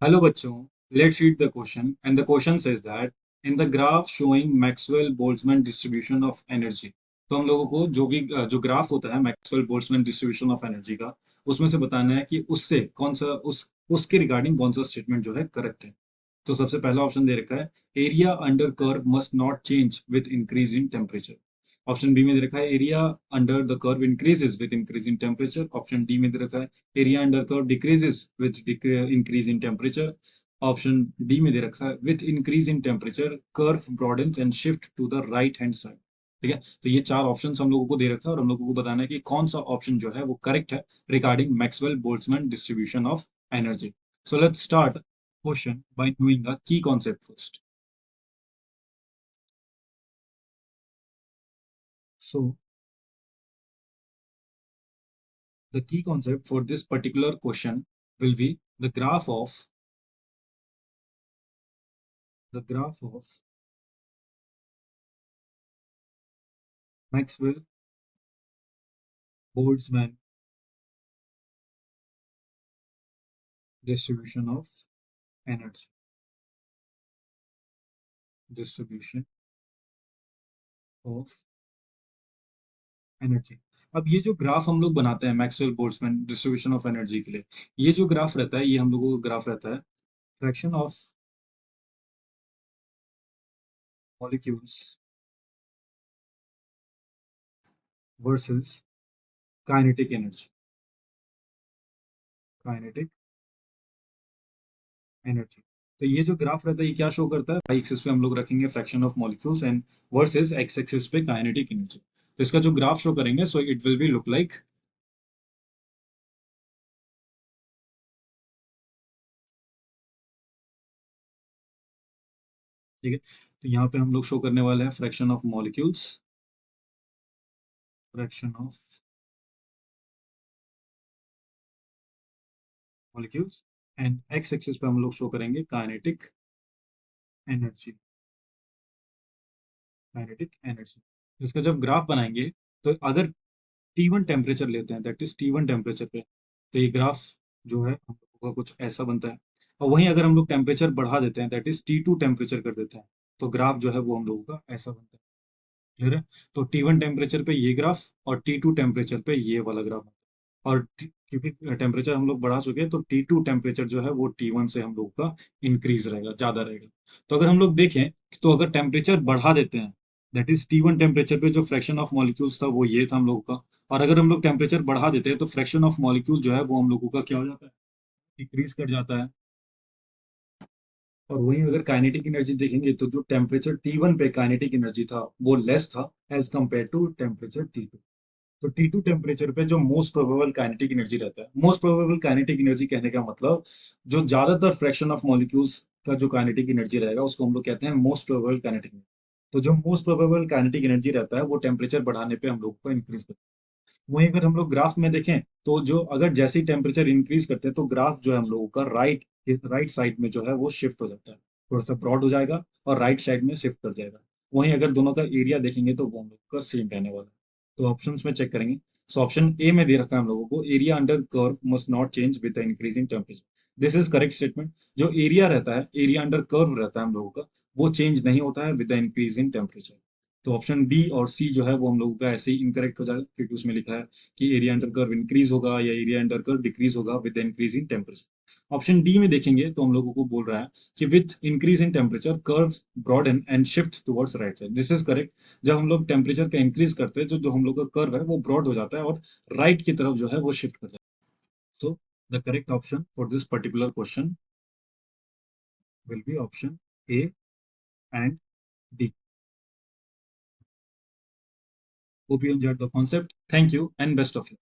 Hello बच्चों, let's read the question and the question says that in the graph showing Maxwell-Boltzmann distribution of energy। तो हम लोगों को जो ग्राफ होता है Maxwell Boltzmann distribution of energy का, उसमें से बताना है कि उससे कौन सा उसके रिगार्डिंग कौन सा स्टेटमेंट जो है करेक्ट है। तो सबसे पहला ऑप्शन दे रखा है, area under curve must not change with increase in temperature. Option B में दे रखा है, area under the curve increases with increase in temperature. Option D में दे रखा है, area under curve decreases with increase in temperature. Option D में दे रखा है, with increase in temperature curve broadens and shift to the right hand side. ठीक है, तो ये चार ऑप्शन हम लोगों को दे रखा है और हम लोगों को बताना है कि कौन सा ऑप्शन जो है वो करेक्ट है regarding Maxwell Boltzmann distribution of energy. So let's start question by knowing the key concept first. So the key concept for this particular question will be the graph of Maxwell Boltzmann distribution of energy. Distribution of energy. अब ये जो graph हम लोग बनाते हैं Maxwell Boltzmann distribution of energy के लिए, ये जो ग्राफ रहता है ये हम लोगों का ग्राफ रहता है fraction of molecules versus kinetic energy. Kinetic energy. तो ये जो ग्राफ रहता है ये क्या शो करता है, वाई एक्सिस पे हम लोग रखेंगे fraction of molecules and versus x axis पे काइनेटिक एनर्जी। तो इसका जो ग्राफ शो करेंगे so it will be look like, ठीक है। तो यहाँ पे हम लोग शो करने वाले हैं fraction of molecules, fraction of molecules and x axis पे हम लोग शो करेंगे काइनेटिक एनर्जी। Kinetic energy. तो इसका जब ग्राफ बनाएंगे, तो अगर T1 टेम्परेचर लेते हैं, दैट इज T1 टेम्परेचर पे, तो ये ग्राफ जो है हम लोगों का कुछ ऐसा बनता है। और वहीं अगर हम लोग टेम्परेचर बढ़ा देते हैं, दैट इज T2 टेम्परेचर कर देते हैं, तो ग्राफ जो है वो हम लोगों का ऐसा बनता है। क्लियर है? तो T1 टेम्परेचर पे ये ग्राफ और T2 टेम्परेचर पे ये वाला ग्राफ। और क्योंकि टेम्परेचर हम लोग बढ़ा चुके हैं तो T2 टेम्परेचर जो है वो T1 से हम लोग का इंक्रीज रहेगा, ज्यादा रहेगा। तो अगर हम लोग देखें, तो अगर टेम्परेचर बढ़ा देते हैं, दैट इज T1 टेम्परेचर पे जो फ्रैक्शन ऑफ मॉलिक्यूल्स था वो ये था हम लोगों का। और अगर हम लोग टेम्परेचर बढ़ा देते हैं तो फ्रैक्शन ऑफ मॉलिक्यूल जो है वो हम लोगों का क्या हो जाता है, डिक्रीज कर जाता है। और वहीं अगर काइनेटिक एनर्जी देखेंगे तो जो टेम्परेचर T1 पे काइनेटिक एनर्जी था वो लेस था as compare to temperature T2। तो T2 टेम्परेचर पे जो मोस्ट प्रोबेबल काइनेटिक एनर्जी रहता है, मोस्ट प्रोबेबल काइनेटिक एनर्जी कहने का मतलब जो ज्यादातर फ्रैक्शन ऑफ मॉलिक्यूल्स का जो काइनेटिक एनर्जी रहेगा उसको हम लोग कहते हैं मोस्ट प्रोबेबल काइनेटिक एनर्जी। तो जो मोस्ट प्रोबेबल काइनेटिक एनर्जी रहता है वो टेम्परेचर बढ़ाने पे हम लोग को इंक्रीज करता है। वहीं अगर हम लोग ग्राफ में देखें, तो जो अगर जैसे ही टेम्परेचर इंक्रीज करते हैं तो ग्राफ जो है हम लोगों का राइट साइड में जो है वो शिफ्ट हो जाता है, थोड़ा सा ब्रॉड हो जाएगा और राइट साइड में शिफ्ट कर जाएगा। वहीं अगर दोनों का एरिया देखेंगे तो वो हम लोग का सेम रहने वाला है। तो ऑप्शंस में चेक करेंगे। सो ऑप्शन ए में दे रखा है हम लोगों को, area under curve must not change with the increasing temperature. This is correct statement. जो एरिया रहता है, एरिया अंडर कर्व रहता है हम लोगों का, वो चेंज नहीं होता है विद द इंक्रीजिंग टेम्परेचर। तो ऑप्शन बी और सी जो है वो हम लोगों का ऐसे ही इनकरेक्ट हो जाएगा, क्योंकि उसमें लिखा है कि एरिया अंडर कर्व इंक्रीज होगा या एरिया अंडर कर्व डिक्रीज होगा with increase in temperature. Option D में देखेंगे तो हम लोगों को बोल रहा है कि with increase in temperature curves broaden and shift towards right side. This is correct. जब हम लोग टेम्परेचर का इंक्रीज करते हैं, जो जो हम लोग का कर्व है वो ब्रॉड हो जाता है और राइट की तरफ जो है वो शिफ्ट कर जाता है। So the correct option for this particular question will be option A and D. Hope you enjoyed the concept. Thank you and best of luck.